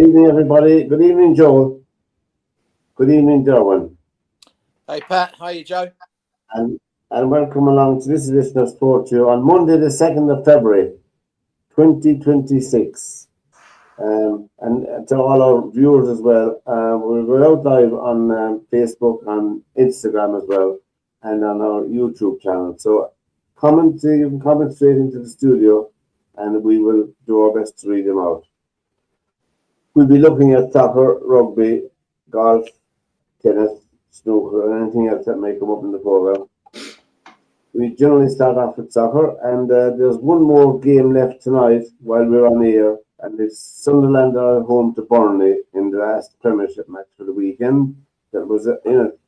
evening, everybody. Good evening, Joe. Good evening, Derwin. Hey, Pat. How are you, Joe? And, and welcome along to this edition of sportsview on Monday, the 2nd of February, 2026. And to all our viewers as well, we're out live on Facebook, on Instagram as well, and on our YouTube channel. So you can comment straight into the studio, and we will do our best to read them out. We'll be looking at soccer, rugby, golf, tennis, snooker, and anything else that may come up in the program. We generally start off with soccer, and there's one more game left tonight while we're on air, and it's Sunderland are home to Burnley in the last Premiership match for the weekend. That was in it,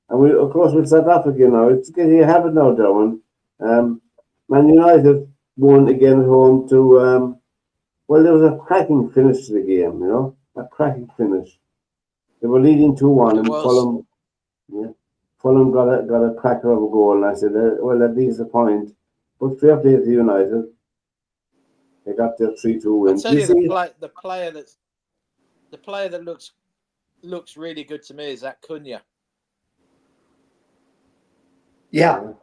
and we, of course, we'll start off again now. It's getting a habit now, Darwin. Man United won again at home to. Well, there was a cracking finish to the game, a cracking finish. They were leading 2-1, and Fulham got a cracker of a goal, and I said, well, that leaves a point. But fair play to United. They got their 3-2 win. I'll tell you, the player that looks really good to me is that Cunha. Yeah.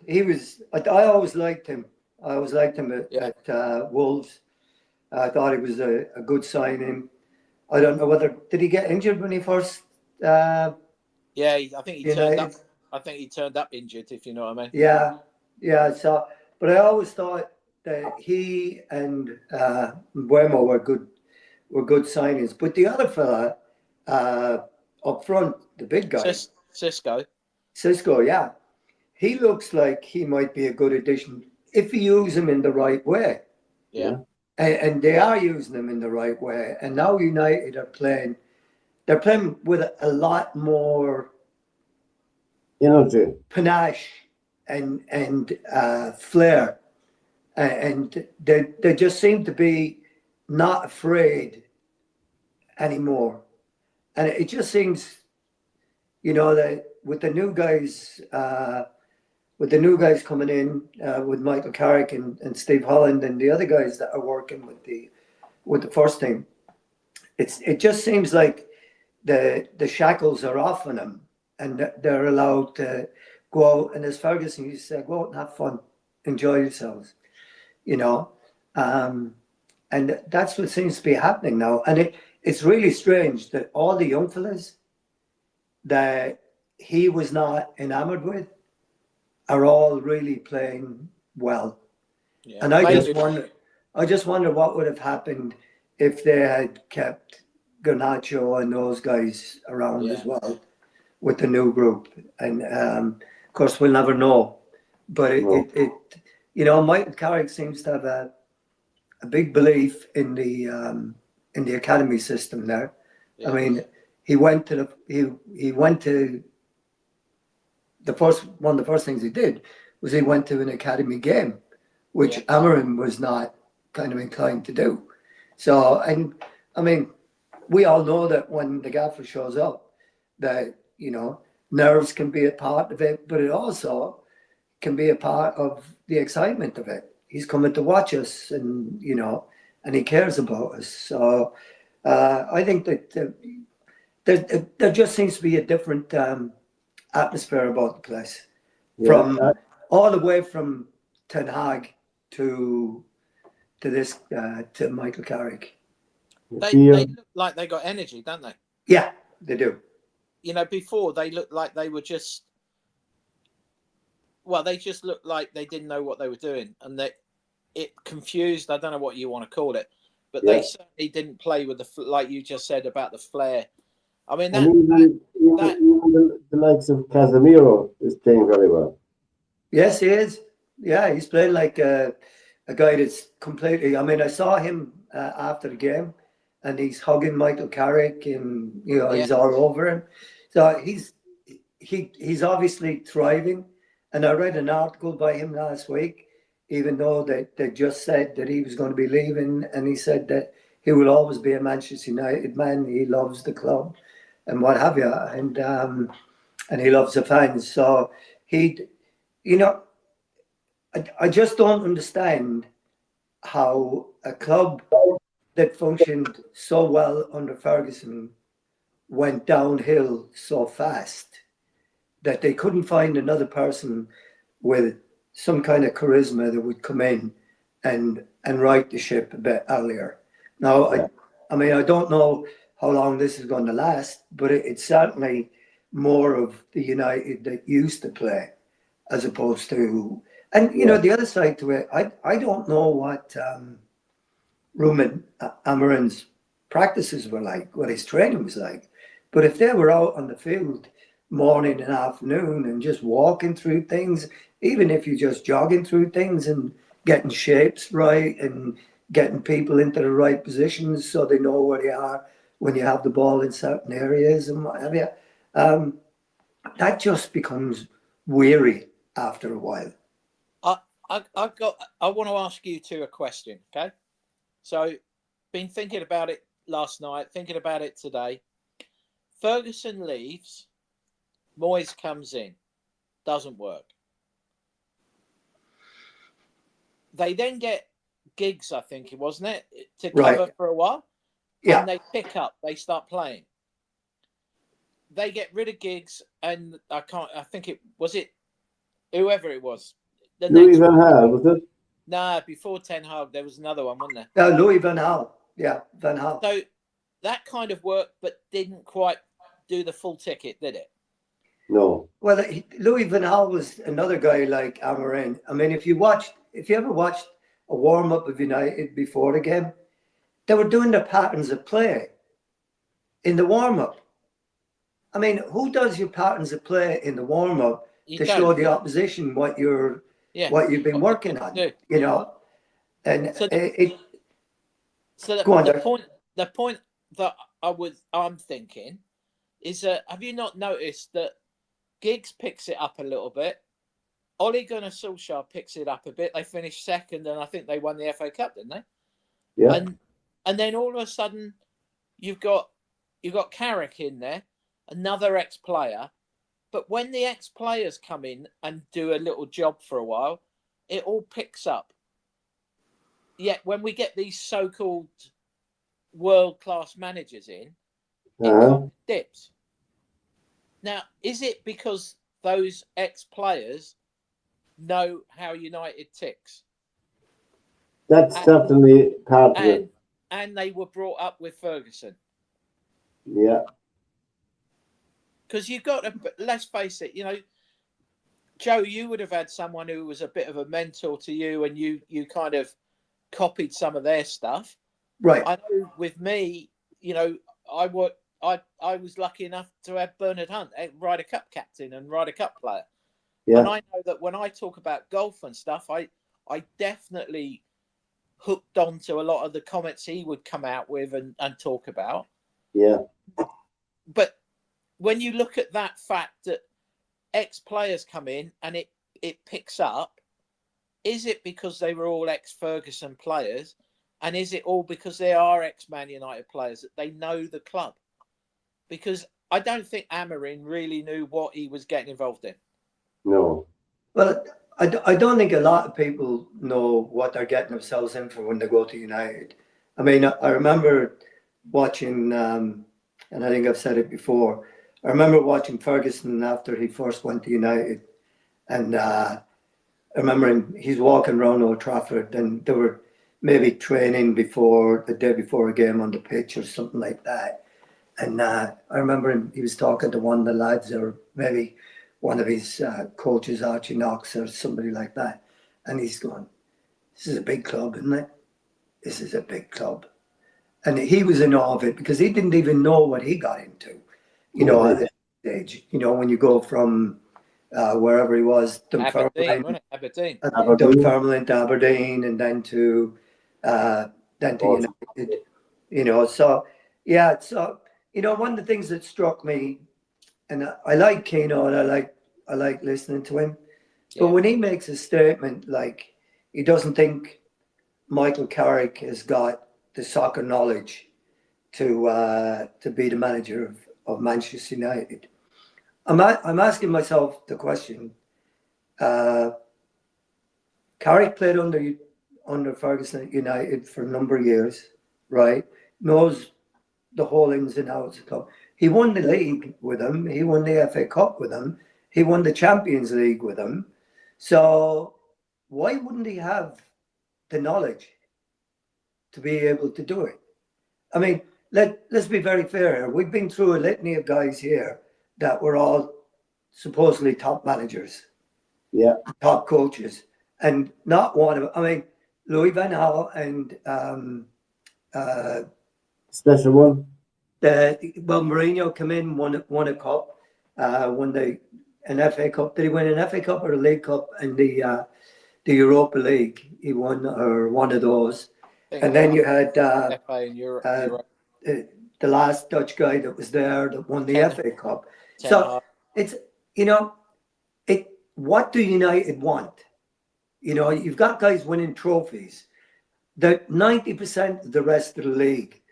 He was. I always liked him. I always liked him at Wolves. I thought he was a good signing. I don't know whether did he get injured when he first. I think he turned up. I think he turned up injured, if you know what I mean. Yeah. So, but I always thought that he and Buemo were good signings. But the other fella up front, the big guy, Cisco, yeah, he looks like he might be a good addition if you use him in the right way. Yeah. And they are using him in the right way. And now United are playing. They're playing with a lot more energy, panache, and flair, and they just seem to be not afraid anymore. And it just seems, that with the new guys. With the new guys coming in, with Michael Carrick and Steve Holland and the other guys that are working with the first team, it just seems like the shackles are off on them, and they're allowed to go out. And as Ferguson used to say, go out and have fun, enjoy yourselves, and that's what seems to be happening now. And it's really strange that all the young fellas that he was not enamored with are all really playing well. Yeah, and I just wonder what would have happened if they had kept Garnacho and those guys around as well with the new group. And of course, we'll never know. But Michael Carrick seems to have a big belief in the academy system there. Yeah. I mean, he went to one of the first things he did was he went to an academy game, which Amarim was not kind of inclined to do. So, and I mean, we all know that when the gaffer shows up, that, nerves can be a part of it, but it also can be a part of the excitement of it. He's coming to watch us, and, and he cares about us. So I think that there just seems to be a different atmosphere about the place, from all the way from Ten Hag to Michael Carrick. They look like they got energy, don't they? Yeah, they do. Before they looked like they were just looked like they didn't know what they were doing, and it confused. I don't know what you want to call it, but they certainly didn't play with like you just said about the flair. I mean, even the likes of Casemiro is playing very well. Yes, he is. Yeah, he's playing like a guy that's completely. I mean, I saw him after the game, and he's hugging Michael Carrick, and he's all over him. So he's obviously thriving. And I read an article by him last week, even though they just said that he was going to be leaving, and he said that he will always be a Manchester United man. He loves the club and what have you, and he loves the fans. So I just don't understand how a club that functioned so well under Ferguson went downhill so fast that they couldn't find another person with some kind of charisma that would come in and right the ship a bit earlier. Now, I mean, I don't know how long this is going to last, but it's certainly more of the United that used to play as opposed to, and you know, the other side to it, I don't know what Ruben Amorim's practices were like, what his training was like. But if they were out on the field morning and afternoon and just walking through things, even if you're just jogging through things and getting shapes right and getting people into the right positions so they know where they are when you have the ball in certain areas and what have you, that just becomes weary after a while. I want to ask you two a question, okay? So, been thinking about it last night, thinking about it today. Ferguson leaves, Moyes comes in, doesn't work. They then get Giggs, I think it wasn't it, to cover for a while. Yeah. And they pick up, they start playing. They get rid of Giggs, and I think it was whoever it was. Louis Van Gaal, was it? Nah, before Ten Hag, there was another one, wasn't there? Louis Van Gaal. Yeah, Van Gaal. So that kind of worked, but didn't quite do the full ticket, did it? No. Well, Louis Van Gaal was another guy like Amorim. I mean, if you ever watched a warm-up of United before the game, they were doing the patterns of play in the warm-up. I mean, who does your patterns of play in the warm-up to show the opposition what you've been working on? You know, and so the point that I'm thinking is that have you not noticed that Giggs picks it up a little bit, Ole Gunnar Solskjaer picks it up a bit. They finished second, and I think they won the FA Cup, didn't they? Yeah. And then all of a sudden, you've got Carrick in there, another ex-player. But when the ex-players come in and do a little job for a while, it all picks up. Yet when we get these so-called world-class managers in, it kind of dips. Now, is it because those ex-players know how United ticks? That's definitely part of it. And they were brought up with Ferguson. Yeah. Because you've got to, let's face it, you know, Joe, you would have had someone who was a bit of a mentor to you and you kind of copied some of their stuff. Right. I know with me, you know, I was lucky enough to have Bernard Hunt, Ryder Cup captain and Ryder Cup player. Yeah. And I know that when I talk about golf and stuff, I definitely hooked on to a lot of the comments he would come out with and talk about. Yeah. But when you look at that fact that ex-players come in and it picks up, is it because they were all ex-Ferguson players? And is it all because they are ex-Man United players that they know the club? Because I don't think Amorim really knew what he was getting involved in. No. Well, I don't think a lot of people know what they're getting themselves in for when they go to United. I mean, I remember watching, and I think I've said it before, I remember watching Ferguson after he first went to United. And I remember he's walking around Old Trafford and they were maybe training the day before a game on the pitch or something like that. And I remember he was talking to one of the lads or maybe one of his coaches, Archie Knox or somebody like that. And he's going, this is a big club, isn't it? This is a big club. And he was in awe of it because he didn't even know what he got into, you know, at that stage. You know, when you go from wherever he was, Aberdeen. Dunfermline to Aberdeen and then to United, you know. So, yeah, so, you know, one of the things that struck me, and I like Keno and I like listening to him, but when he makes a statement like he doesn't think Michael Carrick has got the soccer knowledge to be the manager of Manchester United, I'm asking myself the question. Carrick played under Ferguson at United for a number of years. right? Knows the whole ins and outs of the club. He won the league with them. He won the FA Cup with them. He won the Champions League with them. So why wouldn't he have the knowledge to be able to do it? I mean, let's be very fair here. We've been through a litany of guys here that were all supposedly top managers, Yeah. top coaches, and not one of them. I mean, Louis Van Gaal and Special one. Mourinho came in, won a cup, won an FA Cup. Did he win an FA Cup or a League Cup and the Europa League? He won or one of those. And then you had FA and Europe. The last Dutch guy that was there that won the FA Cup. So it's what do United want? You've got guys winning trophies. That 90% of the rest of the league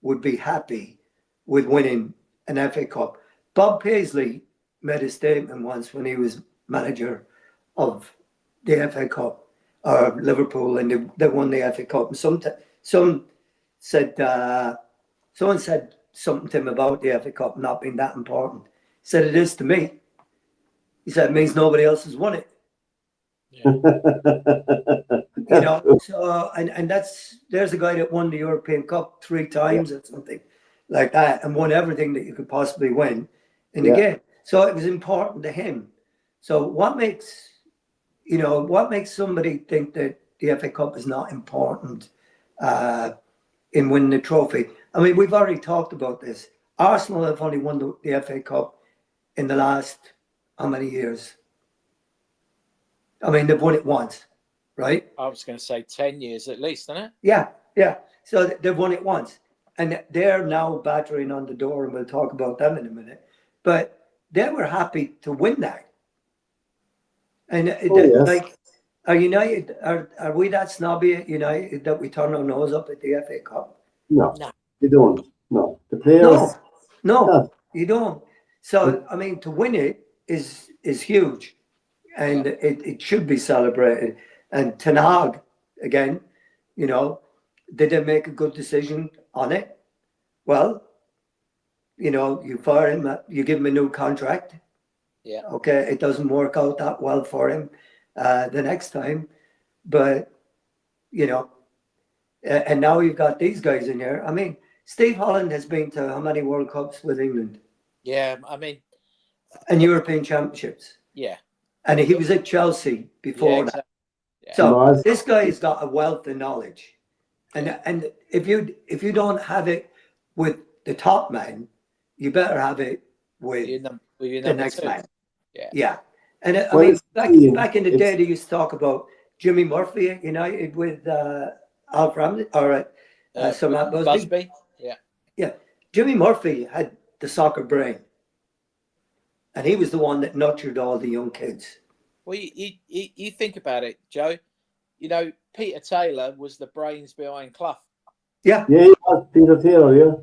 would be happy with winning an FA Cup. Bob Paisley made a statement once when he was manager of the FA Cup or Liverpool, and they won the FA Cup. And someone said something to him about the FA Cup not being that important. He said, "It is to me." He said, "It means nobody else has won it." Yeah. So and there's a guy that won the European Cup 3 times or something like that, and won everything that you could possibly win in the game. So it was important to him. So what makes somebody think that the FA Cup is not important in winning the trophy? I mean, we've already talked about this. Arsenal have only won the FA Cup in the last how many years? I mean, they've won it once, right? I was going to say 10 years at least, isn't it? Yeah. So they've won it once. And they're now battering on the door, and we'll talk about them in a minute. But they were happy to win that. And Yes. are United, are we that snobby at United that we turn our nose up at the FA Cup? No, you don't. No, the players. No, you don't. So I mean, to win it is huge, and it should be celebrated. And Ten Hag, again, did they make a good decision on it? Well, you fire him, you give him a new contract. Yeah. Okay, it doesn't work out that well for him the next time, but and now you've got these guys in here. I mean, Steve Holland has been to how many World Cups with England? Yeah, I mean, and European Championships. Yeah, and he was at Chelsea before that. Yeah. So this guy has got a wealth of knowledge, and if you don't have it with the top man, you better have it with the next man. Yeah. And I mean, back in the day, they used to talk about Jimmy Murphy at United with Alf Ramsey or Sir Matt Busby. Yeah. Jimmy Murphy had the soccer brain, and he was the one that nurtured all the young kids. Well, you think about it, Joe. Peter Taylor was the brains behind Clough. Yeah, he was Peter Taylor. Yeah,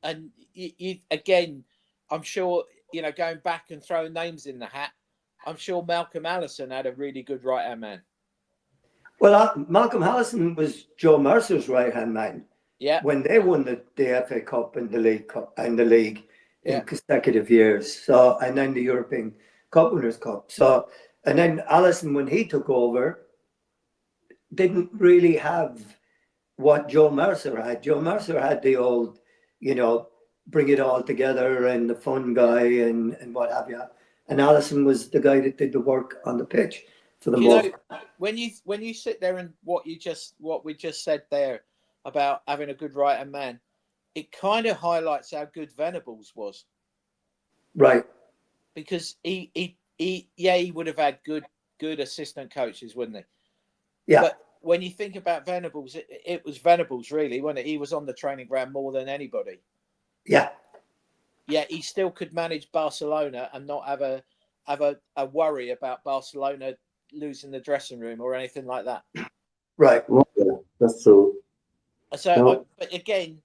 and you again, I'm sure going back and throwing names in the hat. I'm sure Malcolm Allison had a really good right-hand man. Well, Malcolm Allison was Joe Mercer's right-hand man. Yeah. When they won the FA Cup and the League Cup and the league in consecutive years. So, and then the European Cup Winners' Cup. So, and then Allison, when he took over, didn't really have what Joe Mercer had. Joe Mercer had the old, bring it all together and the fun guy and what have you. And Allison was the guy that did the work on the pitch for the most. When you sit there and what we just said there about having a good right-hand man, it kind of highlights how good Venables was. Right. Because he would have had good assistant coaches, wouldn't he? Yeah. But when you think about Venables, it was Venables really, wasn't it? He was on the training ground more than anybody. Yeah. Yeah, he still could manage Barcelona and not have a worry about Barcelona losing the dressing room or anything like that. Right. Okay. That's true. So, but again,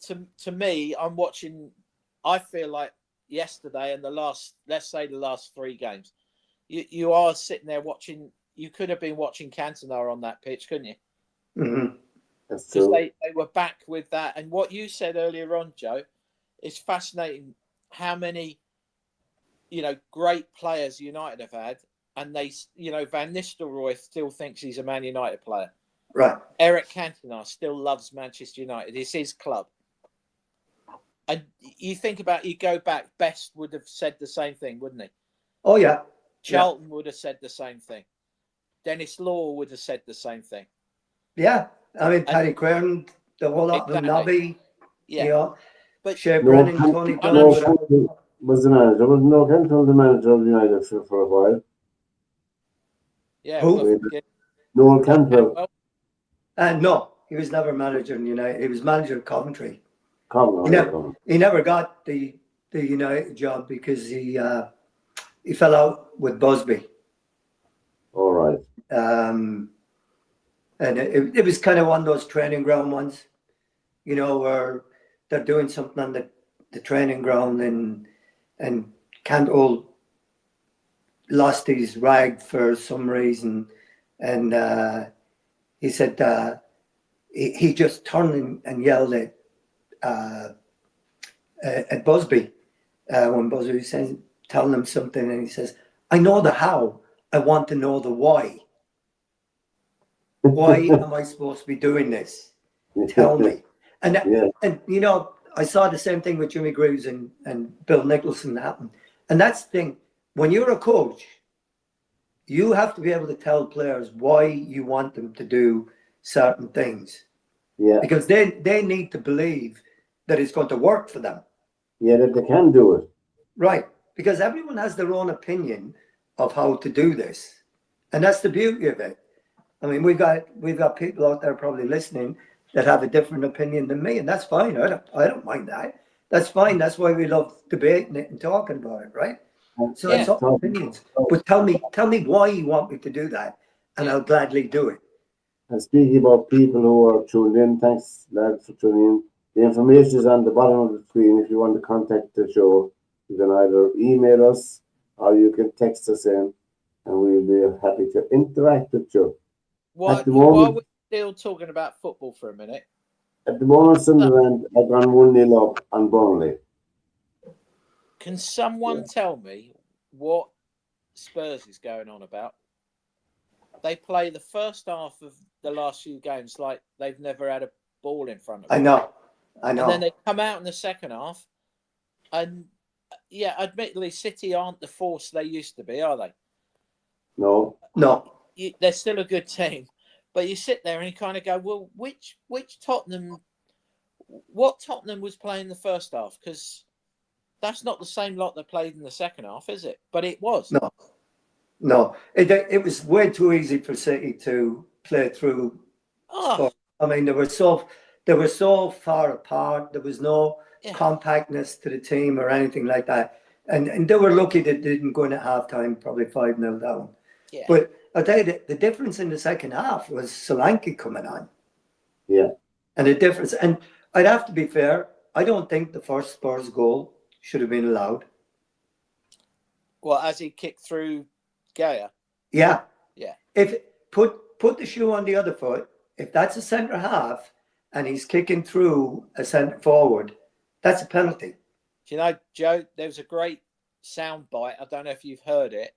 to me, I'm watching. I feel like yesterday and let's say the last 3 games, you are sitting there watching. You could have been watching Cantona on that pitch, couldn't you? Mm-hmm. That's because true. they were back with that. And what you said earlier on, Joe, is fascinating. How many, great players United have had, and they, Van Nistelrooy still thinks he's a Man United player. Right. Eric Cantona still loves Manchester United. It's his club. And you go back, Best would have said the same thing, wouldn't he? Oh, yeah. Charlton would have said the same thing. Dennis Law would have said the same thing. Yeah. I mean, Paddy Crane, the whole lot of them, Nobby, But Shea No, Brennan, Tony I'm Dunn. Campbell was the manager. Was no Campbell the manager of United for a while? yeah, Who? Noel Campbell. No, he was never manager in United. He was manager of Coventry. Come. He never got the United job because he fell out with Busby. All right. And it was kind of one of those training ground ones, where they're doing something on the training ground and Cantwell lost his rag for some reason, and he said he just turned and yelled at Busby when Busby was telling him something, and he says, "I know the how. I want to know the why. Why am I supposed to be doing this? Tell me." And I saw the same thing with Jimmy Greaves and Bill Nicholson happen. And that's the thing. When you're a coach, you have to be able to tell players why you want them to do certain things. Yeah. Because they need to believe that it's going to work for them. Yeah, that they can do it. Right. Because everyone has their own opinion of how to do this. And that's the beauty of it. I mean, we've got people out there probably listening that have a different opinion than me, and that's fine. I don't mind that. That's fine. That's why we love debating it and talking about it, right? So it's all opinions. But tell me why you want me to do that, and I'll gladly do it. And speaking about people who are tuned in, thanks lads for tuning in. The information is on the bottom of the screen. If you want to contact the show, you can either email us or you can text us in, and we'll be happy to interact with you. While we're still talking about football for a minute. At the moment, Sunderland have gone 1-0 up on Burnley. Can someone tell me what Spurs is going on about? They play the first half of the last few games like they've never had a ball in front of them. I know. And then they come out in the second half, and admittedly, City aren't the force they used to be, are they? No. They're still a good team, but you sit there and you kind of go, well, which Tottenham? What Tottenham was playing the first half? Because that's not the same lot that played in the second half, is it? But it was. No. It was way too easy for City to play through. I mean, they were so far apart. There was no compactness to the team or anything like that. And they were lucky that they didn't go into halftime, probably 5-0 down. Yeah. But I'll tell you, the difference in the second half was Solanke coming on. Yeah. And the difference, and I'd have to be fair, I don't think the first Spurs goal should have been allowed. Well, as he kicked through Gaya. Yeah. Yeah. If put the shoe on the other foot, if that's a centre half and he's kicking through a centre forward, that's a penalty. Joe, there was a great sound bite. I don't know if you've heard it.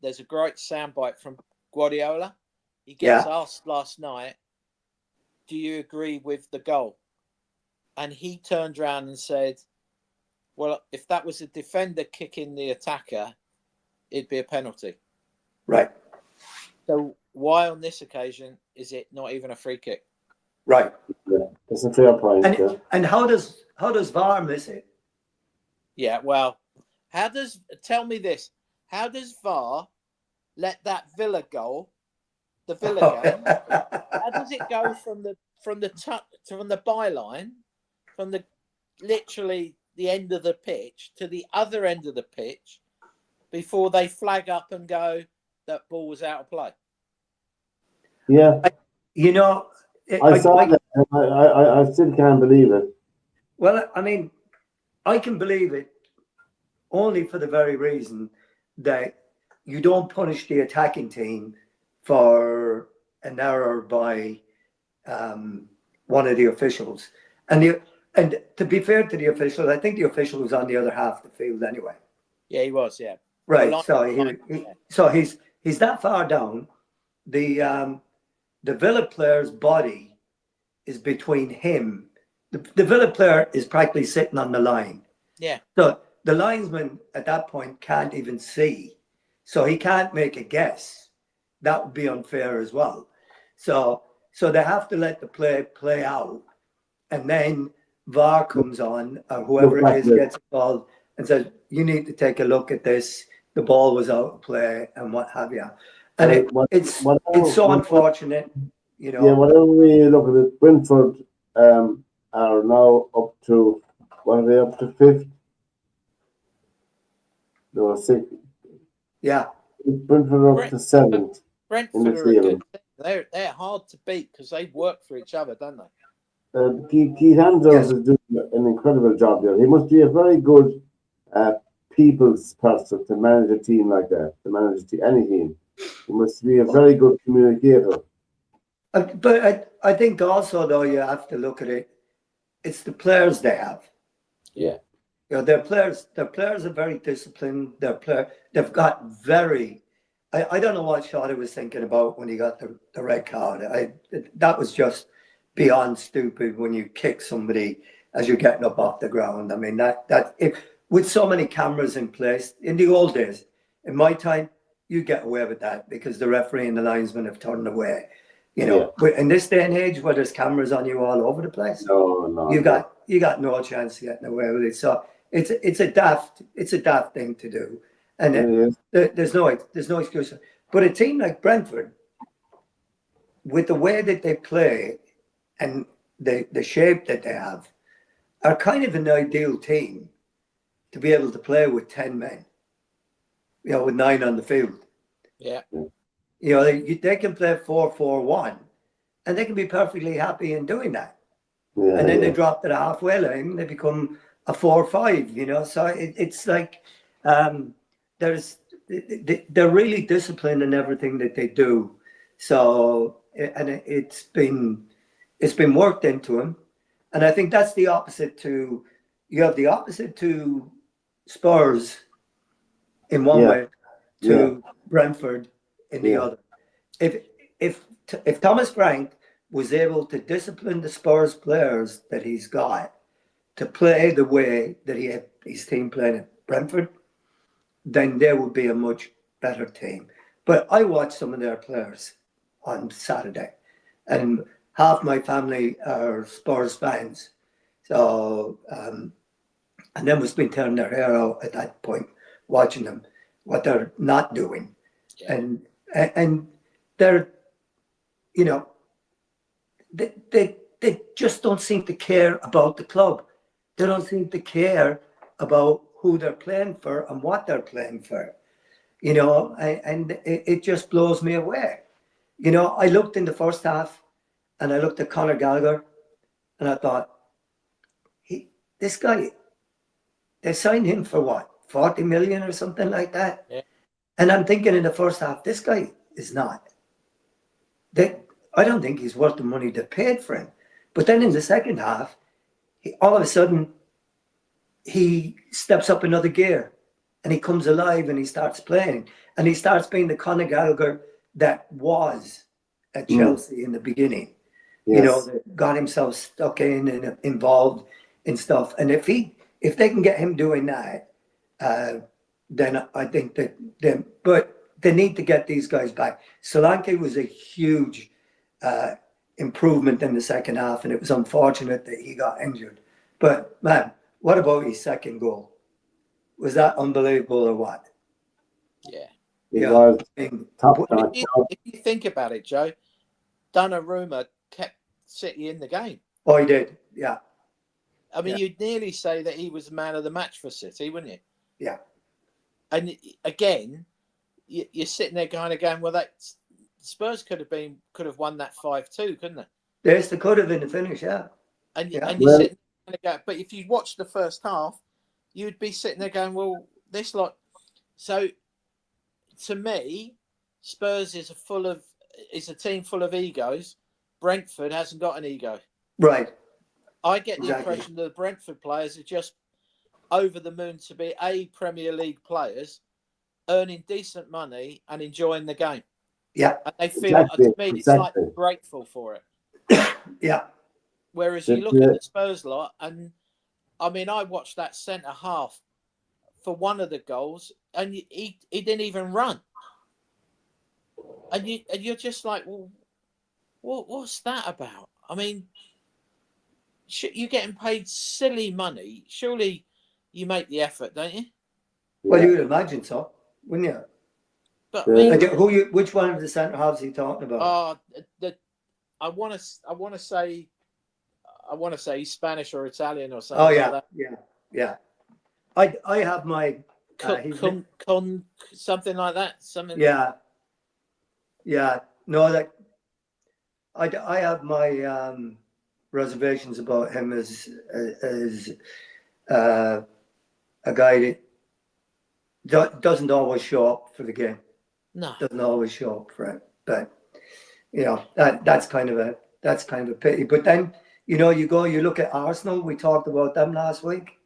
There's a great soundbite from Guardiola. He gets asked last night, do you agree with the goal? And he turned around and said, well, if that was a defender kicking the attacker, it'd be a penalty. Right. So why on this occasion is it not even a free kick? Right. Yeah, that's a fair point. And how does VAR miss it? Yeah, well, tell me this. How does VAR let that Villa goal, the Villa game, how does it go from the byline, from the literally the end of the pitch to the other end of the pitch before they flag up and go that ball was out of play? Yeah. I saw that. I still can't believe it. Well, I mean, I can believe it only for the very reason that you don't punish the attacking team for an error by one of the officials. And to be fair to the official, I think the official was on the other half of the field anyway. Yeah, he was. Yeah. Right. Well, So he's that far down. The Villa player's body is between him. The Villa player is practically sitting on the line. Yeah. So the linesman at that point can't even see. So he can't make a guess. That would be unfair as well. So they have to let the play out. And then VAR comes on, or whoever it is gets involved and says, you need to take a look at this. The ball was out of play and what have you. And it's so unfortunate, you know. Yeah, whatever we look at it, Brentford are now up to, what are they up to, fifth? No, sixth. Yeah. Brentford are up to seventh. Brentford are a good team. They're hard to beat because they work for each other, don't they? Keith Andrews is doing an incredible job there. He must be a very good people's person to manage a team like that, to manage any team. He must be a very good communicator. But I think also, though, you have to look at it. It's the players they have. Yeah. You know, their players are very disciplined. They've got very. I don't know what Shawty was thinking about when he got the red card. That was just beyond stupid when you kick somebody as you're getting up off the ground. I mean, with so many cameras in place, in the old days, in my time, you get away with that because the referee and the linesman have turned away. You know, but in this day and age where there's cameras on you all over the place, you got no chance of getting away with it. So it's a daft thing to do, and there's no excuse. But a team like Brentford, with the way that they play and the shape that they have, are kind of an ideal team to be able to play with 10 men, you know, with 9 on the field. Yeah. You know, they can play 4-4-1 and they can be perfectly happy in doing that. Yeah, and then they drop to the halfway line, they become a 4-5, you know. So it's like they're really disciplined in everything that they do. So, and it's been worked into them. And I think that's the opposite to, you have the opposite to Spurs in one way, to Brentford in the other. If Thomas Frank was able to discipline the Spurs players that he's got to play the way that he had his team playing at Brentford, then there would be a much better team. But I watched some of their players on Saturday, and half my family are Spurs fans. So, and then we've been tearing their hair out at that point, watching them, what they're not doing. Yeah. And they're, you know, they just don't seem to care about the club. They don't seem to care about who they're playing for and what they're playing for, you know, and it just blows me away. You know, I looked in the first half and I looked at Conor Gallagher and I thought, this guy, they signed him for what, 40 million or something like that? Yeah. And I'm thinking in the first half, this guy is not. I don't think he's worth the money they paid for him. But then in the second half, all of a sudden, he steps up another gear and he comes alive and he starts playing. And he starts being the Conor Gallagher that was at Chelsea in the beginning. Yes. You know, that got himself stuck in and involved in stuff. And if they can get him doing that, then I think but they need to get these guys back. Solanke was a huge improvement in the second half, and it was unfortunate that he got injured. But man, what about his second goal? Was that unbelievable or what? Yeah. It was. If you think about it, Joe, Donnarumma kept City in the game. Oh, he did. Yeah. I mean, you'd nearly say that he was the man of the match for City, wouldn't you? Yeah. And again, you're sitting there going, well, that Spurs could have won that 5-2, couldn't they? Yes, they could have in the finish, yeah. And you're sitting there going, but if you watch the first half, you'd be sitting there going, well, this lot. So to me, Spurs is full of it's a team full of egos. Brentford hasn't got an ego. Right. I get the Exactly. impression that the Brentford players are just over the moon to be Premier League players, earning decent money and enjoying the game. Yeah. And they feel, to me, it's like they're grateful for it. Yeah. Whereas you look at the Spurs lot, and I mean, I watched that centre half for one of the goals, and he didn't even run. And you're just like, well, what's that about? I mean, you're getting paid silly money. Surely you make the effort, don't you? Well, you would imagine so, wouldn't you? But I mean, which one of the centre halves are you talking about? I want to say he's Spanish or Italian or something. Oh yeah, like that. yeah. I have my something like that. Something. Yeah. No, that I have my reservations about him as a guy that doesn't always show up for the game. No, doesn't always show up for it. But that's kind of a pity. But then you look at Arsenal. We talked about them last week.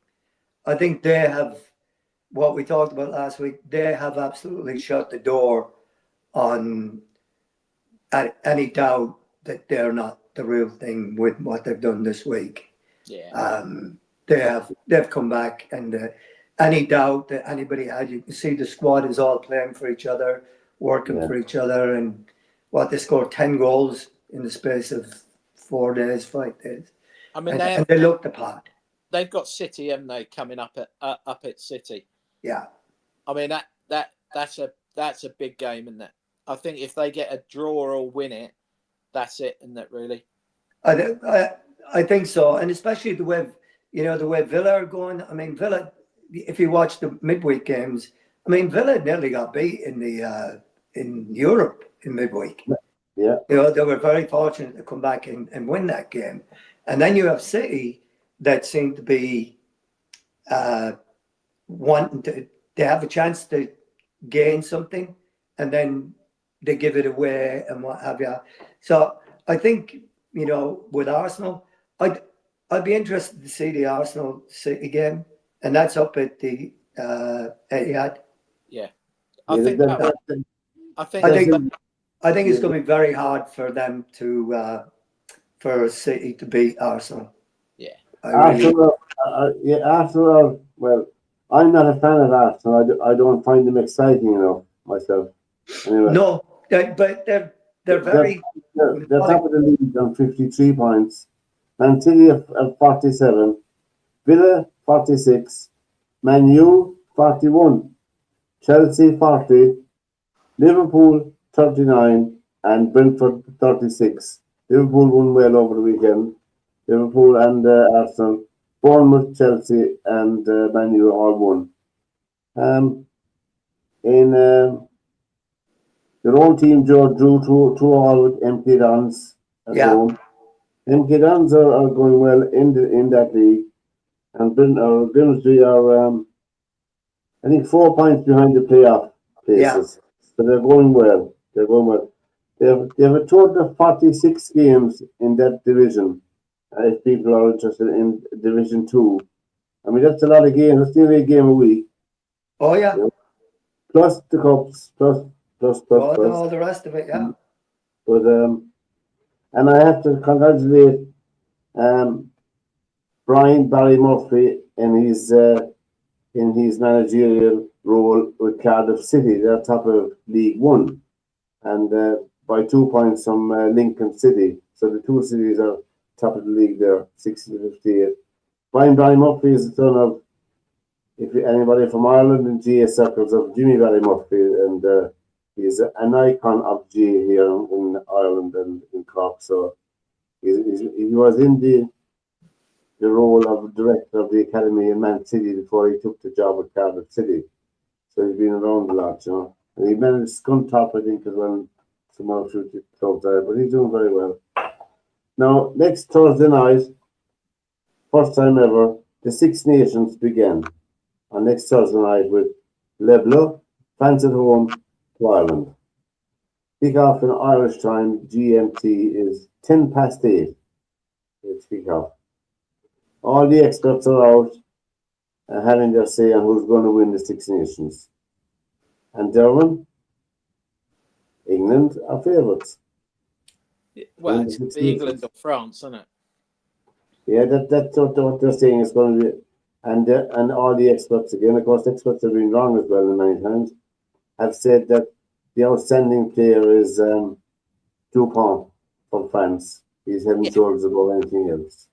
I think they have what we talked about last week. They have absolutely shut the door on any doubt that they're not the real thing with what they've done this week. Yeah. They've come back, and any doubt that anybody had, you can see the squad is all playing for each other, working for each other, and they scored 10 goals in the space of 5 days. I mean, they looked the part. They've got City, haven't they, coming up at City? Yeah. I mean that's a big game, isn't it? I think if they get a draw or win it, that's it, isn't it? Really. I think so, and especially the way Villa are going. I mean, Villa. If you watch the midweek games, I mean, Villa nearly got beat in Europe in midweek. Yeah. They were very fortunate to come back and win that game, and then you have City that seem to be wanting to. They have a chance to gain something, and then they give it away and what have you. So I think with Arsenal, I'd be interested to see the Arsenal City game, and that's up at the Etihad. Yeah, I think it's going to be very hard for them for City to beat Arsenal. Yeah, Arsenal. Well, I'm not a fan of Arsenal. I don't find them exciting enough myself. Anyway. No, but they're very. They're top of the league on 53 points. Man City at 47, Villa 46, Man U 41, Chelsea 40, Liverpool 39, and Brentford 36. Liverpool won well over the weekend. Liverpool and Arsenal, Bournemouth, Chelsea, and Man U all won. In their own team, Joe drew 2-2 with MK Dons at home. MK Dons are going well in that league, and Grimsby are I think 4 points behind the playoff places. So they're going well. They have a total of 46 games in that division. If people are interested in Division 2, I mean that's a lot of games. That's nearly a game a week. Oh yeah. Plus the cups, plus. All the rest of it, yeah. But and I have to congratulate Brian Barry Murphy in his managerial role with Cardiff City. They're top of League One, and by 2 points from Lincoln City. So the two cities are top of the league there, 60-58. Brian Barry Murphy is the son of, if anybody from Ireland and GA circles, of Jimmy Barry Murphy, and he's an icon of GA here in Ireland and in Cork. So he was in the role of director of the academy in Man City before he took the job with Cardiff City. So he's been around a lot, And he managed Scunthorpe, I think, as well. Some more clubs there, but he's doing very well. Now, next Thursday night, first time ever, the Six Nations begin on next Thursday night with Le Bleu, fans at home to Ireland. Kick-off in Irish time, GMT, is 8:10. It's kick-off. All the experts are out having their say on who's going to win the Six Nations. And Derwin, England are favourites. Well, In the it's Six England Nations. or France, isn't it? Yeah, that's what they're saying is going to be. And all the experts, again, of course, experts have been wrong as well in many times, have said that the outstanding player is Dupont from France. He's head and Yeah. shoulders above anything else.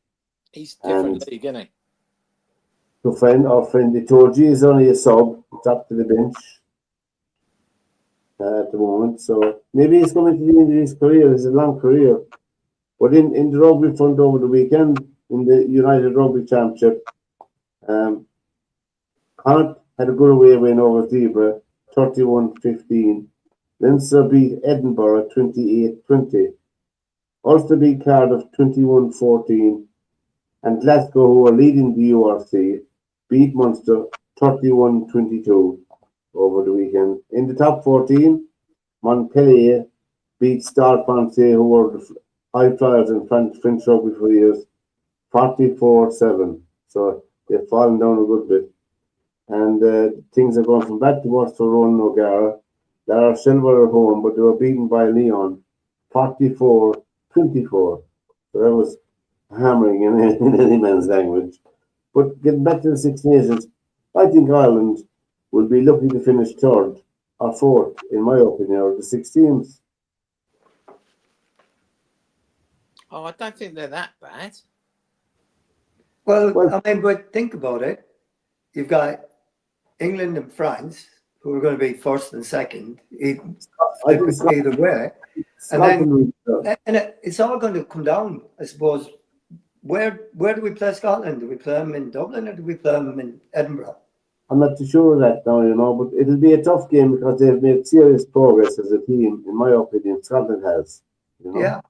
He's different And league, isn't he? our friend Itoji is only a sub, top to the bench at the moment. So maybe he's coming to the end of his career. It's a long career. But in the rugby front over the weekend, in the United Rugby Championship, Connacht had a good away win over Zebra, 31-15. Leinster beat Edinburgh 28-20. Ulster beat Cardiff 21-14. And Glasgow, who are leading the URC, beat Munster 31-22 over the weekend. In the top 14, Montpellier beat Stade Francais, who were the high flyers in French rugby for years, 44-7. So they've fallen down a good bit. And things are going from bad to worse for Ronan O'Gara. They are silver at home, but they were beaten by Leon 44-24. So that was hammering in any man's language. But getting back to the Six Nations, I think Ireland will be lucky to finish third or fourth, in my opinion, of the six teams. Oh, I don't think they're that bad. Well, Well- I mean, but think about it. You've got England and France, who are going to be first and second, I think either way. Scotland, And it's all going to come down, I suppose. Where do we play Scotland? Do we play them in Dublin or do we play them in Edinburgh? I'm not too sure of that now, but it'll be a tough game because they've made serious progress as a team, in my opinion. Scotland has, Yeah.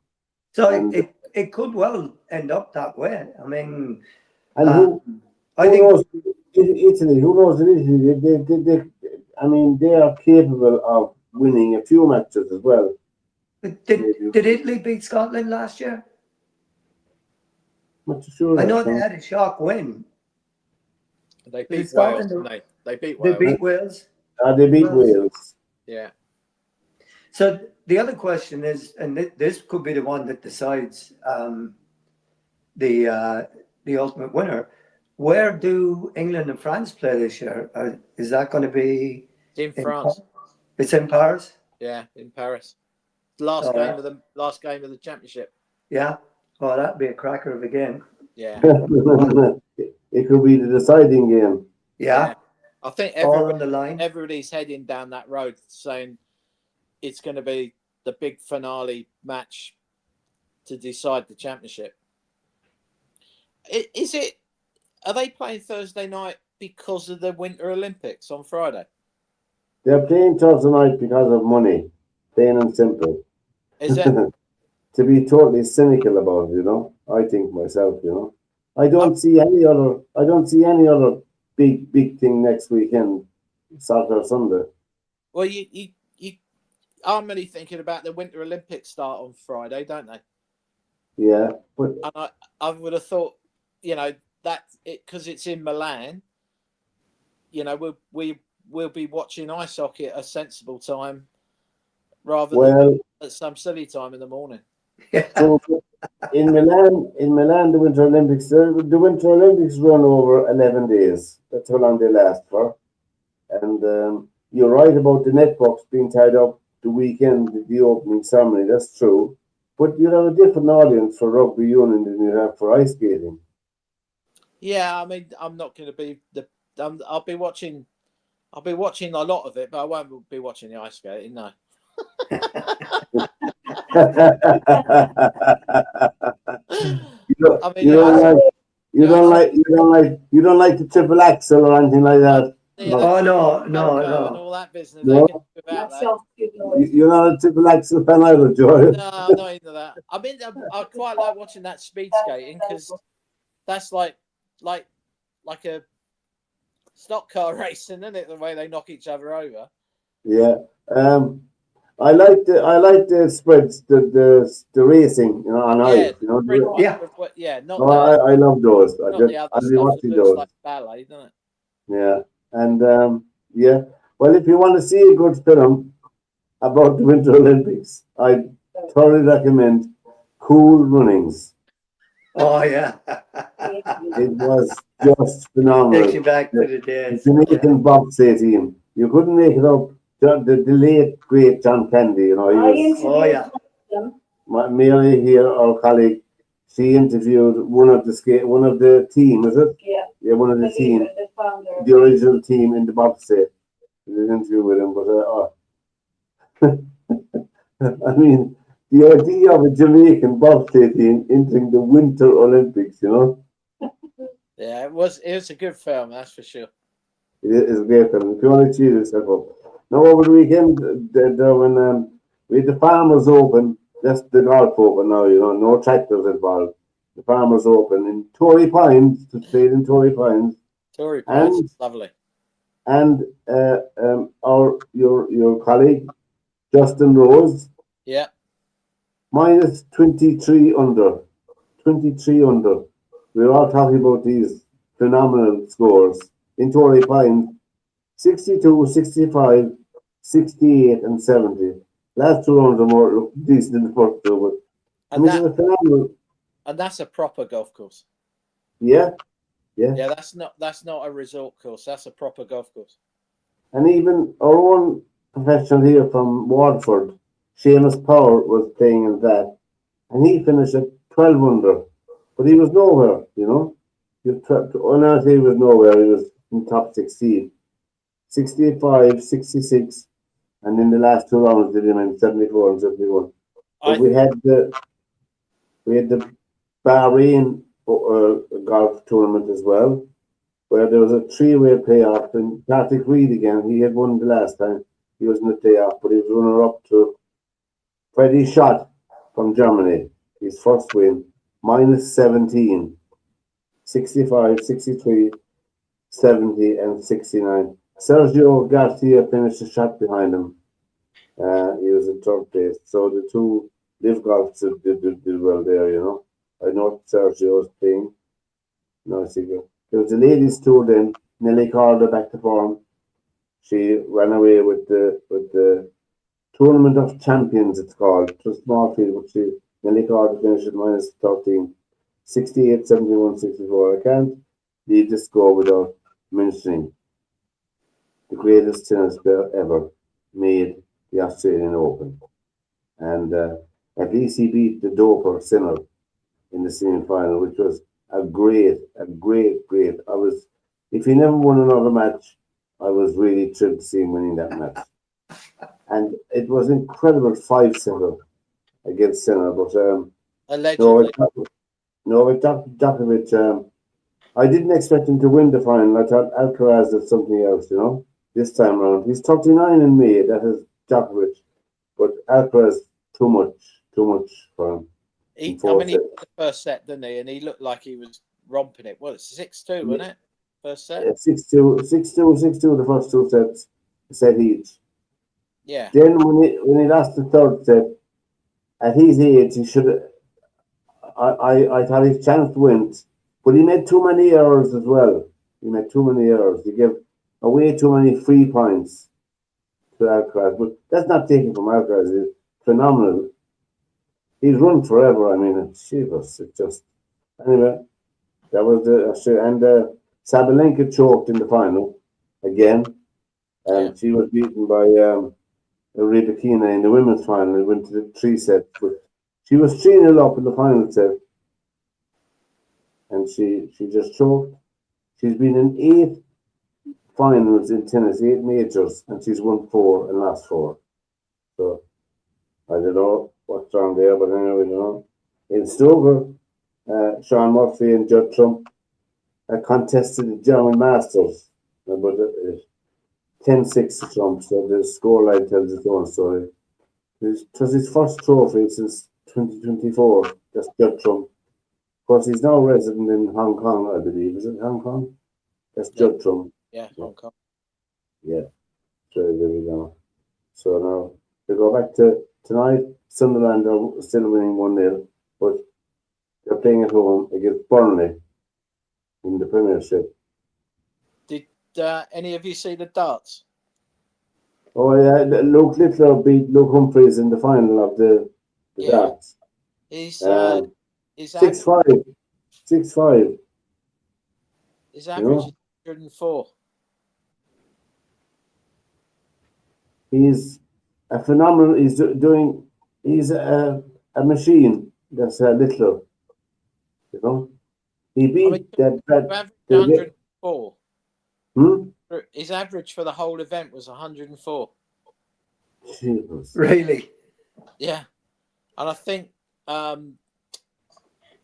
So And- it could well end up that way. I mean, And I who think knows? Italy, who knows in Italy? I mean, they are capable of winning a few matches as well. did Italy beat Scotland last year? I'm not too sure. I know of they that, had a shock win. They But beat it's Wales, Scotland, didn't they? They beat They Wales. beat Wales. They beat Wales. Wales. Yeah. So the other question is, and this could be the one that decides the ultimate winner. Where do England and France play this year? Is that going to be In France. It's in Paris. Yeah, in Paris. Last Oh, game of the championship. Yeah. Well, that'd be a cracker of a game. Yeah. It could be the deciding game. Yeah. I think All on the line. everybody's heading down that road saying it's going to be the big finale match to decide the championship. Is it? Are they playing Thursday night because of the Winter Olympics on Friday? They're playing Thursday night because of money, plain and simple. Is it? To be totally cynical about it, I think myself, I don't see any other big thing next weekend, Saturday or Sunday. Well, you I'm only thinking about the Winter Olympics start on Friday, don't they? Yeah, but And I would have thought, that because it's in Milan, we'll be watching ice hockey at a sensible time rather than at some silly time in the morning. so in Milan, the Winter Olympics run over 11 days. That's how long they last for. And you're right about the networks being tied up the weekend, the opening ceremony. That's true. But you have a different audience for rugby union than you have for ice skating. Yeah, I mean, I'm not going to be I'll be watching a lot of it, but I won't be watching the ice skating. No. You don't like the triple axel or anything like that. Oh no, And all that business. No. They can do without that. You're not a triple axel fan either, Joy. No, I'm not into that. I mean, I quite like watching that speed skating because that's like a stock car racing, isn't it? The way they knock each other over. Yeah. I like the spreads, the racing, on Yeah, ice, sprint one Yeah. yeah, not No, the I love those. not the other I'll be stuff that watching looks those. like ballet, doesn't it? Yeah, and yeah. Well, if you want to see a good film about the Winter Olympics, I thoroughly recommend Cool Runnings. Oh yeah. It was just Takes phenomenal. you back to the The days. Yeah. Jamaican bobsleigh team. You couldn't make it up. The late great John Kennedy, he was. Oh yeah. Mary here, our colleague, she interviewed one of the team, is it? Yeah, one of the team, the original team in the bobsleigh. We did an interview with him, but I mean, the idea of a Jamaican bobsleigh team entering the Winter Olympics. Yeah, it was a good film, that's for sure. It is a great film. If you want to cheer yourself up. Now, over the weekend, when we had the Farmers Open, that's the golf open now, no tractors involved. The Farmers Open in Torrey Pines, to played in Torrey Pines, Torrey Pines, and lovely. your colleague Justin Rose Yeah, minus 23 under, 23 under. We're all talking about these phenomenal scores in Torrey Pines. 62, 65, 68, and 70. Last two rounds are more decent than the first two, but I and mean, it was phenomenal. that's a proper golf course. Yeah, yeah. Yeah, that's not a resort course. That's a proper golf course. And even our own professional here from Watford, Seamus Power, was playing in that, and he finished at 12 under, but he was nowhere. He was nowhere. He was in top 16. 65, 66, and in the last two rounds did him in 74 and 71. But we had the Bahrain golf tournament as well, where there was a three-way playoff, and Patrick Reed again, he had won the last time. He was in the playoff, but he was runner-up to Freddie Schott from Germany, his first win, minus 17, 65, 63, 70, and 69. Sergio Garcia finished a shot behind him. He was in third place. So the two live golfs did well there. I know Sergio was playing. No, there was the ladies' tour then. Nelly Carter back to form. She ran away with the Tournament of Champions, it's called. It was a small field, but Nelly Carter finished at minus 13. 68, 71, 64. I can't leave this score without mentioning the greatest tennis player ever made the Australian Open. And at least he beat the doper Sinner in the semi-final, which was a great. If he never won another match, I was really thrilled to see him winning that match. And it was incredible 5-7 against Sinner. But Allegedly. Novak Djokovic, I didn't expect him to win the final. I thought Alcaraz did something else, this time around. He's 39 in May, that is Djokovic. But Alcaraz, too much for him. He won the first set, didn't he? And he looked like he was romping it. Well, it's 6-2, wasn't it? First set? Yeah, 6-2, the first two sets, set each. Yeah. Then when he lost the third set, at his age, he should have. I thought his chance went, but he made too many errors as well. He gave away too many free points to Alcaraz, but that's not taken from Alcaraz. He's phenomenal. He's run forever. I mean, it's just anyway. That was and Sabalenka choked in the final again, and she was beaten by Rybakina in the women's final. It went to the 3 sets, but she was 3-0 up in the final set, and she just choked. She's been in 8 finals in tennis, 8 majors, and she's won 4 and lost 4. So I don't know what's wrong there, but anyway, In Stover, Sean Murphy and Judd Trump contested the German Masters, but 10-6 to Trump, so the scoreline tells its own story. It was his first trophy since 2024. That's Judd Trump. Of course, he's now resident in Hong Kong, I believe. Is it Hong Kong? That's Judd Trump. Yeah, Hong Kong. Yeah. So there we go. So now They go back to tonight. Sunderland are still winning 1-0, but they're playing at home against Burnley in the Premiership. Did any of you see the darts? Oh yeah, Luke Littler beat Luke Humphreys in the final of the darts. His his 6-5, 6-5. His average is 104. He's a phenomenal. He's doing. He's a machine. That's Littler. You know, he beat that. Average 104. Hmm? His average for the whole event was 104. Jesus. Really? Yeah, and I think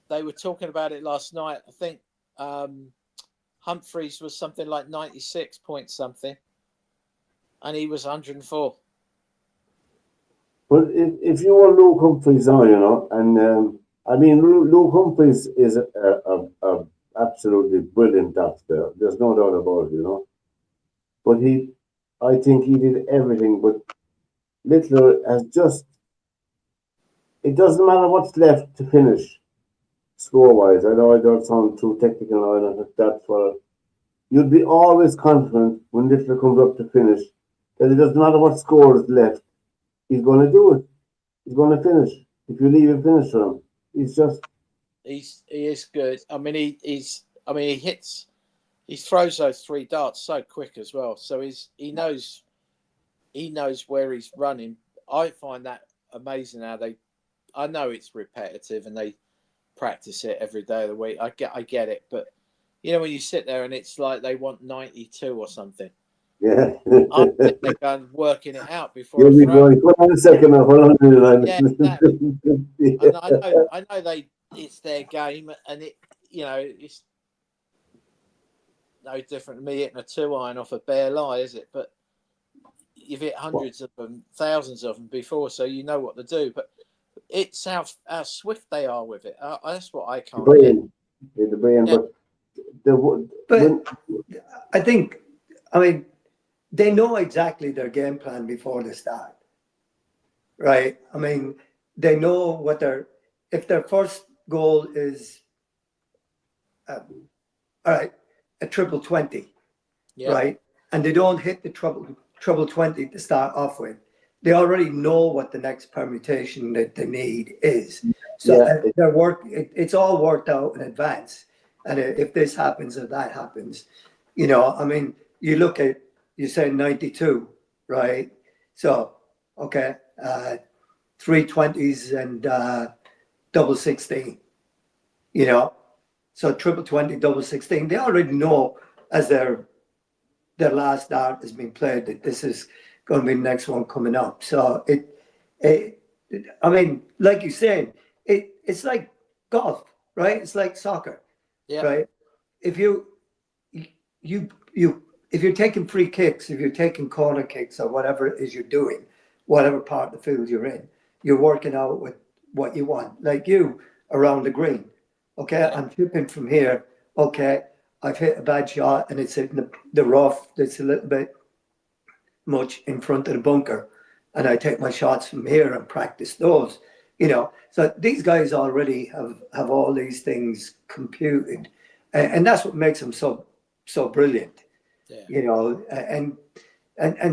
they were talking about it last night. I think Humphreys was something like 96 point something, and he was 104. But if you were Luke Humphreys now, you know, and I mean, Luke Humphreys is a absolutely brilliant dart player. There's no doubt about it, you know. But I think he did everything. But Littler has just. It doesn't matter what's left to finish, score-wise. I know I don't sound too technical now, and that's what. You'd be always confident when Littler comes up to finish that it doesn't matter what score is left. He's going to do it. He's going to finish. If you leave him finish for him, he is good. I mean, he throws those 3 darts so quick as well. So he knows where he's running. I find that amazing how I know it's repetitive and they practice it every day of the week. I get it, but you know when you sit there and it's like they want 92 or something. Yeah. I think they're going working it out before. You'll be going. Hold on a second. Hold on. Yeah, exactly. And I know it's their game, and it's no different to me hitting a 2-iron off a bare lie, is it? But you've hit hundreds of them, thousands of them before, so you know what to do. But it's how swift they are with it. That's what I can't get. In the brain, Yeah. But I think, I mean, they know exactly their game plan before they start, right? I mean, they know what if their first goal is, all right, a triple 20, right? And they don't hit the triple 20 to start off with. They already know what the next permutation that they need is. So it's all worked out in advance. And if this happens or that happens, I mean, you say 92, right? So, okay, 320s and double 16, so triple 20, double 16. They already know as their last dart has been played that this is going to be the next one coming up. So I mean, like you said, it's like golf, right? It's like soccer, right? If if you're taking free kicks, if you're taking corner kicks or whatever it is you're doing, whatever part of the field you're in, you're working out with what you want. Like you around the green, okay? I'm chipping from here, okay? I've hit a bad shot and it's in the rough that's a little bit much in front of the bunker, and I take my shots from here and practice those. So these guys already have all these things computed, and that's what makes them so brilliant. And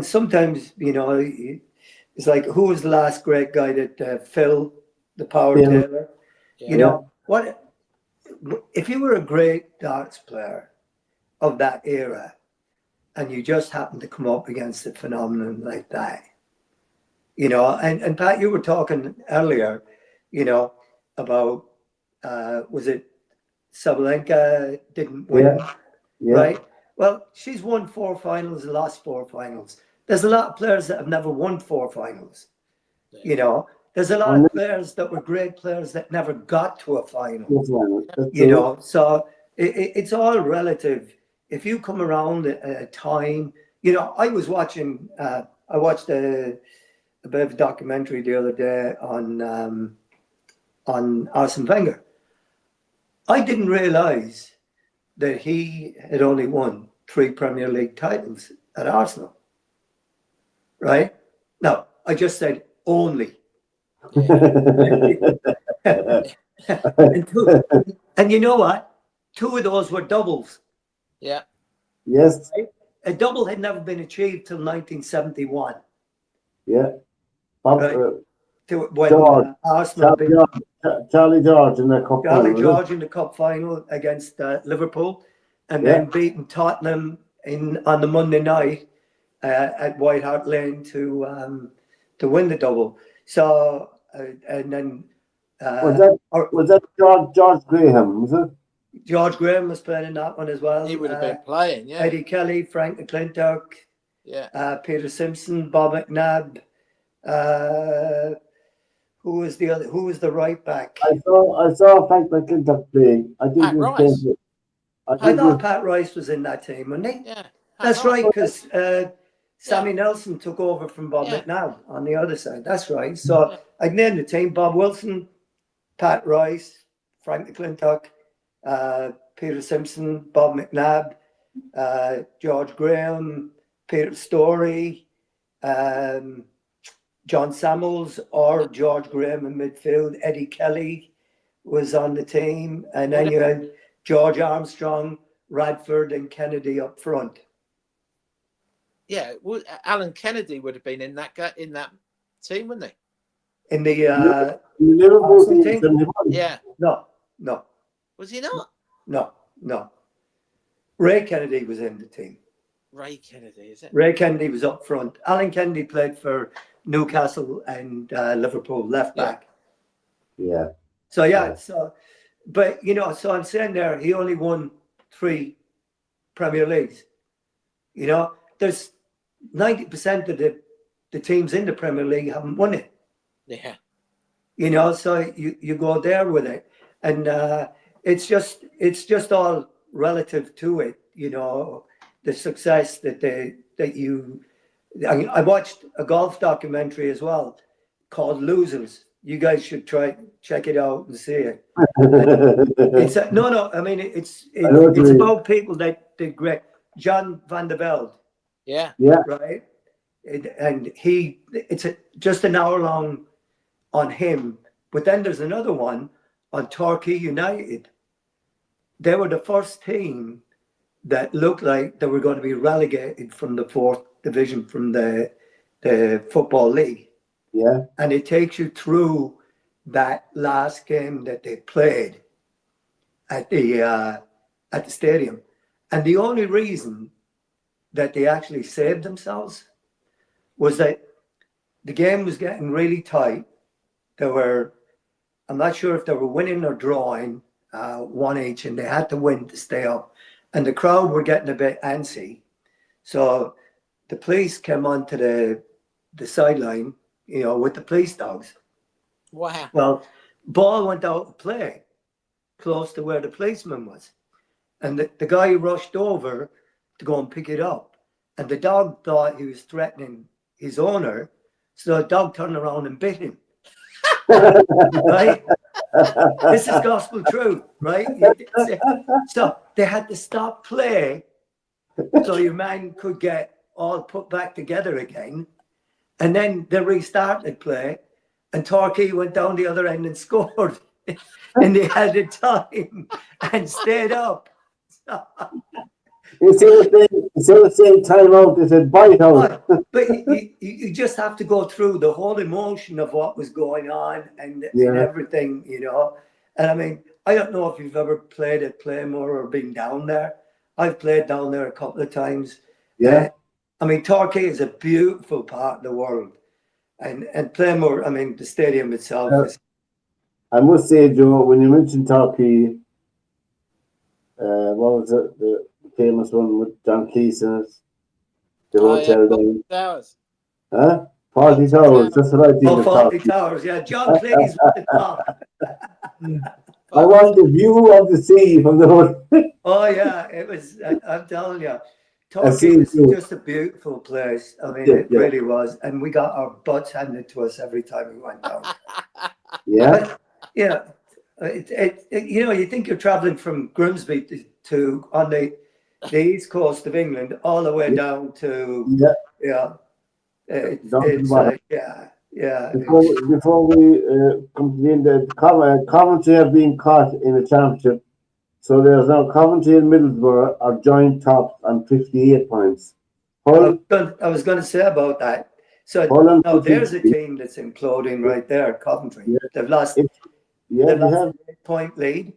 sometimes it's like, who was the last great guy that Phil the Power Taylor? What if you were a great darts player of that era and you just happened to come up against a phenomenon like that? And Pat, you were talking earlier, about was it Sabalenka didn't win, right? Well, she's won 4 finals and lost 4 finals. There's a lot of players that have never won 4 finals. There's a lot of players that were great players that never got to a final. So it's all relative. If you come around at a time, I was watching. I watched a bit of a documentary the other day on Arsene Wenger. I didn't realize that he had only won 3 Premier League titles at Arsenal. Right? Now, I just said only. And you know what? 2 of those were doubles. Yeah. Yes. A double had never been achieved till 1971. Yeah. Right. When George, Arsenal beat Charlie George in the cup Charlie final. George in the cup final against Liverpool, and then beating Tottenham on the Monday night at White Hart Lane to win the double. So and then was that George Graham? Was it? George Graham was playing in that one as well. He would have been playing, yeah. Eddie Kelly, Frank McClintock, yeah, Peter Simpson, Bob McNabb. Who was the other? Who was the right back? I saw Frank McClintock playing. I think Pat he was Rice. playing. I thought Pat Rice was in that team, wasn't he? Yeah, that's right, because Sammy Yeah. Nelson took over from Bob Yeah. McNabb on the other side. That's right. So I'd named the team: Bob Wilson, Pat Rice, Frank McClintock, Peter Simpson, Bob McNabb, George Graham, Peter Story, John Samuels or George Graham in midfield. Eddie Kelly was on the team, and then you had George Armstrong, Radford, and Kennedy up front. Yeah, Alan Kennedy would have been in that team, wouldn't he? In the Liverpool team? team. 71. Yeah. No. Was he not? No. Ray Kennedy was in the team. Ray Kennedy, is it? Ray Kennedy was up front. Alan Kennedy played for Newcastle and Liverpool, left back. Yeah. So but so I'm saying there, he only won 3 Premier Leagues. There's 90% of the teams in the Premier League haven't won it. Yeah. So you go there with it, and it's just all relative to it. The success I watched a golf documentary as well called Losers. You guys should check it out and see it. It's it's about people that did great. John Van der Velde. Yeah. Right. It's just an hour long on him. But then there's another one on Torquay United. They were the first team that looked like they were going to be relegated from the 4th division from the Football League. Yeah. And it takes you through that last game that they played at the stadium. And the only reason that they actually saved themselves was that the game was getting really tight. I'm not sure if they were winning or drawing 1 each, and they had to win to stay up. And the crowd were getting a bit antsy. So the police came onto the sideline, with the police dogs. Wow. Well, ball went out of play close to where the policeman was. And the guy rushed over to go and pick it up. And the dog thought he was threatening his owner. So the dog turned around and bit him. Right? This is gospel truth, right? So they had to stop play so your man could get all put back together again. And then they restarted play, and Torquay went down the other end and scored. And they had the time and stayed up. Instead of saying time out, they said bite out. But you just have to go through the whole emotion of what was going on and everything, And I mean, I don't know if you've ever played at Playmore or been down there. I've played down there a couple of times. Yeah. I mean, Torquay is a beautiful part of the world. And Playmore, I mean, the stadium itself is. I must say, Joe, when you mentioned Torquay, what was it? The famous one with John Cleese in it? The hotel thing. Towers. Huh? 40 Towers. That's what I think of 40 Towers, yeah. John Cleese was the top. I want the view of the sea from the hotel. Oh, yeah. It was, I'm telling you. Torquay was just a beautiful place. I mean, it really was. And we got our butts handed to us every time we went down. Yeah. You think you're traveling from Grimsby to on the east coast of England all the way down to Down to the It's bottom. yeah. Before we come to the end, Coventry have been caught in the championship. So there's now Coventry and Middlesbrough are joint tops on 58 points. Hull I was going to say about that. So on now there's a 53. team that's imploding right there, Coventry. Yeah. They've lost. Yeah, They've they lost have. an 8-point lead.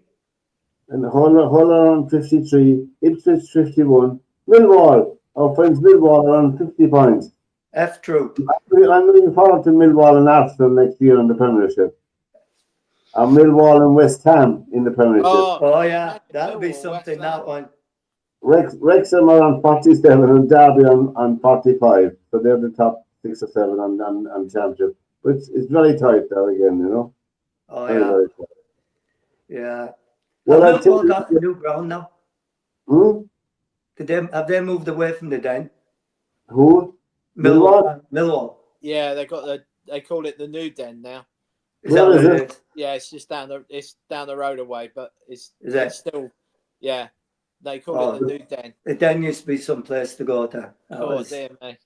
And Hull are on 53. Ipswich 51. Millwall, our friends Millwall are on 50 points. F Troop. I'm looking forward to Millwall and Arsenal next year in the Premiership. Millwall and West Ham in the Premiership. Oh yeah, that'll be Millwall, something. West Ham. That one. Wrexham are on 47 and Derby on 45. So they're the top 6 or 7 on championship. But it's very tight there again, you know. Oh Very, yeah, very tight. yeah. Well, I Have think Millwall got a new ground now? who? Have they moved away from the Den? Millwall? Yeah, they call it the New Den now. Is that what it is? Yeah, it's just down the road away, but it's still, yeah. They call it the New Den. The Den used to be some place to go to. Dear me.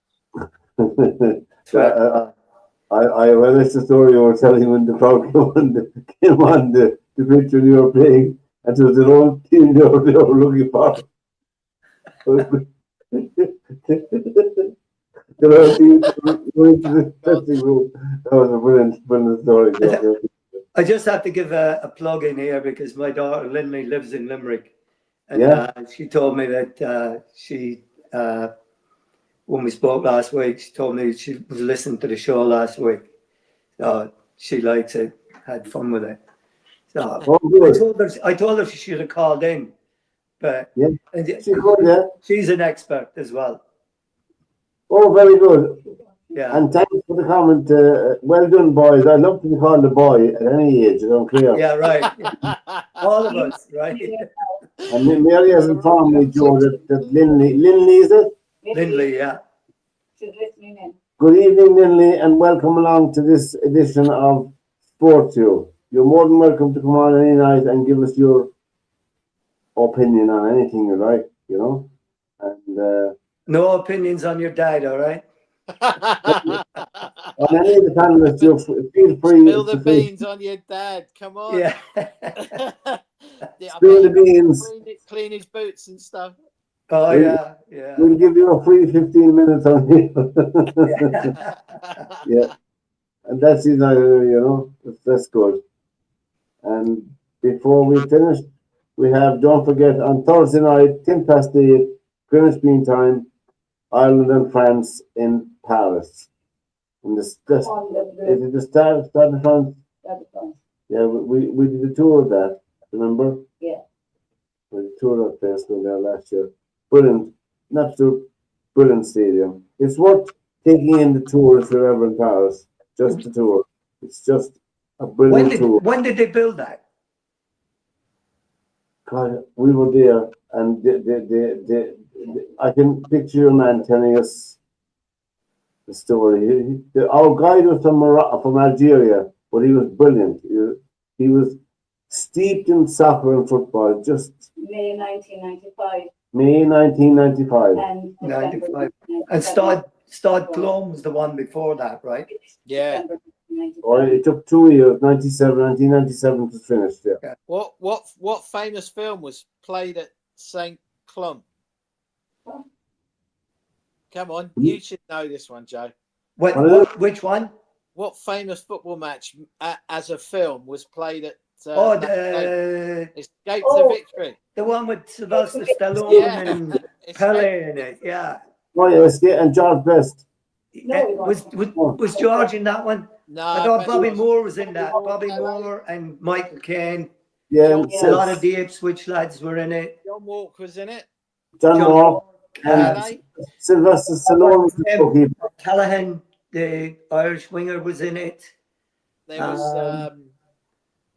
I read the story you were telling when the crowd came on the pitch when you were playing, and it was their own team they were looking for. Their own team going to the dressing room. That was a brilliant story. I just have to give a plug in here because my daughter Lindley lives in Limerick, and she told me that when we spoke last week, she told me she was listening to the show last week. So she likes it, had fun with it. So I told her she should have called in, but she's an expert as well. Oh, very good. Yeah. And thanks for the comment. Well done, boys. I love to be called a boy at any age. I don't care. Yeah, right. All of us, right? And Mary has informed me, Joe, that Lindley is it? Lindley, yeah. She's listening in. Good evening, Lindley, and welcome along to this edition of sportsview. You're more than welcome to come on any night and give us your opinion on anything you like, you know. And no opinions on your dad, all right? On any of the panelists, you feel free. Spill the beans on your dad. Come on. Yeah. Spill the beans. Clean his boots and stuff. Oh, yeah. We'll give you a free 15 minutes on here. Yeah. And that's it, you know, that's good. And before we finish, we have, don't forget, on Thursday night, 8:10, Greenwich Mean Time, Ireland and France in Paris. And is it the start of France? Yeah, we did a tour of that, remember? Yeah. We did a tour of that place there last year. Brilliant, an absolute brilliant stadium. It's worth taking in the tour if you're ever in Paris. Just the tour. It's just a brilliant tour. When did they build that? God, we were there, and I can picture your man telling us the story. Our guide was from Algeria, but he was brilliant. He was steeped in soccer and football. Just May 1995. May 1995. And 95. And Stade Cologne was the one before that, right? Yeah. Or it took 2 years, 1997 to finish. Yeah. What famous film was played at St. Clump? Come on, you should know this one, Joe. Which one? What famous football match as a film was played at Escape to Victory? The one with Sylvester Stallone and Pele in it, yeah. Oh, yeah, and George Best. No, was George in that one? No, I thought Bobby Moore was in that. Bobby Moore and Michael Caine. Yeah, a lot of the Ipswich lads were in it. John Walk was in it. John Moore. Sylvester Stallone was the goalkeeper. Callahan, the Irish winger, was in it. There was a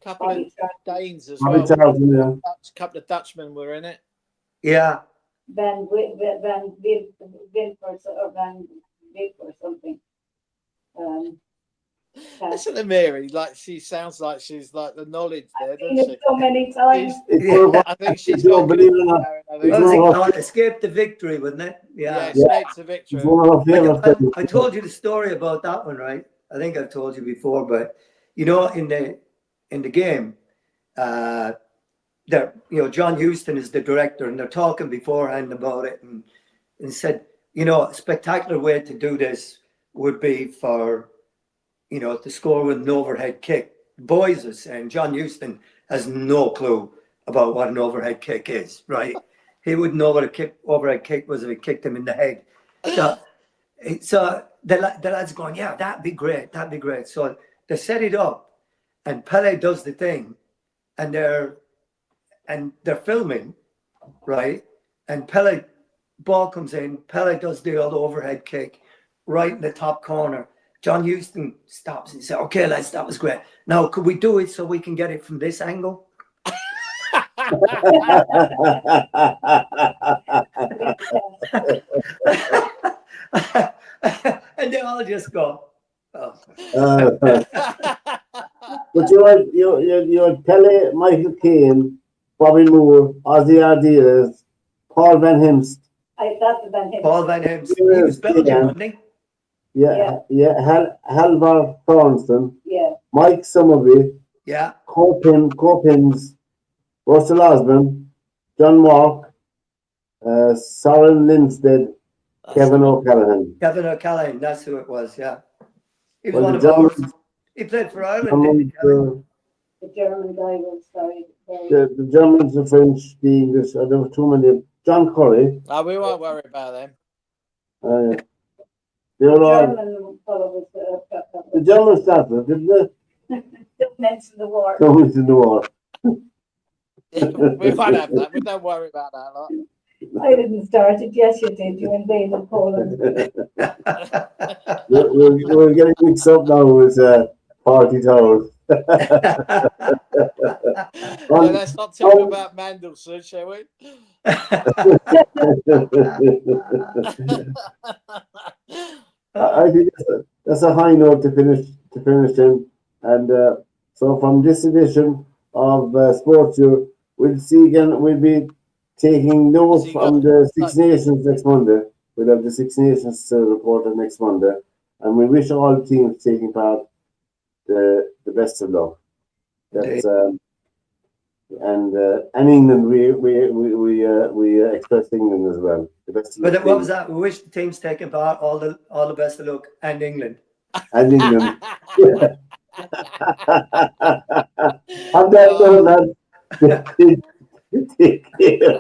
couple of Danes as Bobby well. Charlton, yeah. A couple of Dutchmen were in it. Yeah. Van Wilford or something. Listen to Mary, like she sounds like she's like the knowledge there, I've seen doesn't it she? so many times. I think she's got Believe it or not, I What think. was it called? Escape the Victory, wasn't it? Yeah, Yeah. Escape to Victory. It's one of our favourite films. I told you the story about that one, right? I think I've told you before, but you know, in the game, there, you know, John Huston is the director, and they're talking beforehand about it, and said, you know, a spectacular way to do this would be for, you know, to score with an overhead kick. Boys are saying John Huston has no clue about what an overhead kick is, right? He wouldn't know what a overhead kick was if he kicked him in the head. So the lads going, yeah, that'd be great, that'd be great. So they set it up, and Pele does the thing, and they're filming, right? And Pele, ball comes in, Pele does the old overhead kick right in the top corner. John Huston stops and says, okay, lads, that was great. Now, could we do it so we can get it from this angle? And they all just go, oh. But you had Pele, Michael Caine, Bobby Moore, Ozzy Ardiles, Paul Van Himst. That's Van Himst. Paul Van Himst. He was Belgian, wasn't he? Halvar Thornston, Yeah. Mike Summerby, Yeah. Copins, Russell Osborne, John Walk, Soren Lindstedt, Kevin O'Callaghan. Kevin O'Callaghan, that's who it was, yeah. He was Well, one the of ours. Germans- He played for Ireland, didn't he, Kevin? The German guy was very. The Germans, the French, the English, there were too many. John Curry. Oh, we won't worry about them. They were all, German fellow was. the Germans started, didn't they? Don't mention the war. Going in the war. We won't have that. We don't worry about that lot. I didn't start it. Yes, you did. You invaded Poland. We're getting mixed up now with Party Towers. Let's not talk about Mandelson, shall we? I think that's a high note to finish in. And so from this edition of SportsView, we'll see again. We'll be taking notes from the Six Nations next Monday. We'll have the Six Nations report on next Monday, and we wish all teams taking part the best of luck. That's and England, we express England as well. The best of luck. But what was that? We wish the teams taking part all the best of luck, and England. And England. On that note, lads, take care.